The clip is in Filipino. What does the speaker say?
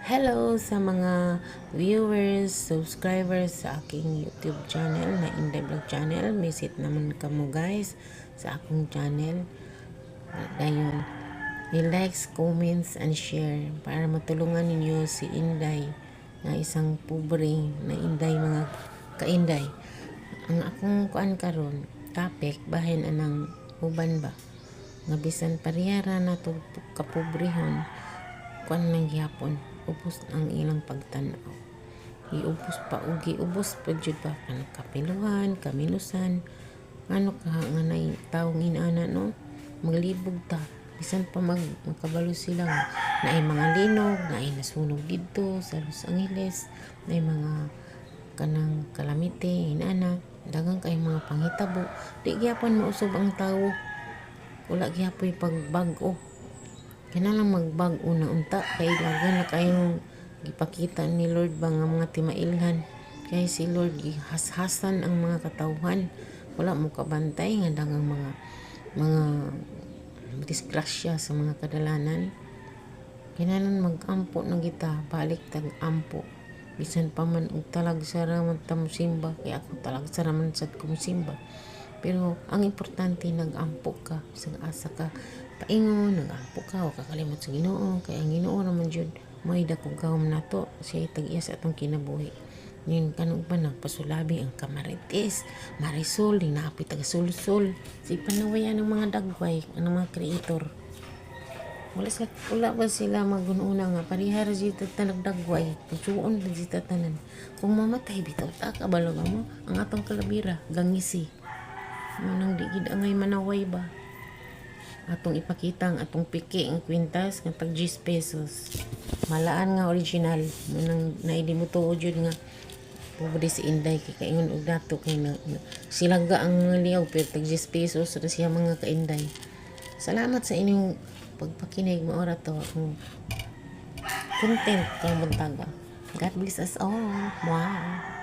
Hello sa mga viewers, subscribers sa aking YouTube channel na Inday Vlog Channel. Visit naman kamo guys sa akong channel. Dayon, i-likes, comments, and share para matulungan ninyo si Inday na isang pobre na Inday mga kainday. Ang akong kuan karon topic bahin anang uban ba nga bisan parehara na to kapobrehon kuan lang gyapon ubos ang ilang pagtanaw, iubos pa og giubos pa jud ba kanang kapiluhan kaminusan ano ka nga nay taong inaana no maglibog ta bisan pa magkabalo sila nga naay mga linog naay nasunog didto sa Los Angeles naay mga kanang kalamite inaana daghang kay mga panghitabo di gyapon mausob ang tawo wala gyapon pagbag-o kailangan magbag-o na unta kay lagan na kayong gipakita ni Lord ba nga mga timailhan kay si Lord gihashasan ang mga katawhan wala mo kabantay nga dagang mga disgrasya sa mga kadalanan kailangan mag-ampo na kita balik tag-ampo bisan pa man og talag sara man ta musimba kay ako talag sara man sad ko musimba pero ang importante nag-ampo ka sa asa ka paingon nag-ampo ka o kakalimot sa Ginoo kay ang Ginoo naman jud may dakong gawom nato siya tag-iya sa atong kinabuhi yun kanong pa nagpasulabi ang Kamarites Marisol di naapit taga-sulsol si panawayan ng mga dagway ang mga kreator wala ba sila magununa nga parihara dito nagdagway pagsuon na dito tanan kung mamatay bitaw ta kabalo mo ang atong kalabira gangisi manang di gid angay manaway ba atong ipakita ang atong piki ang kwintas nga tag 10 pesos malaan nga original manang naidi mo tuod jud nga pobre si Inday kay kaingon og dato kay silaga ang liyaw pero tag 10 pesos ra siya mga kainday. Salamat sa inyong pagpakinig mo ora to akong content kay buntaga. God bless us all. Wow.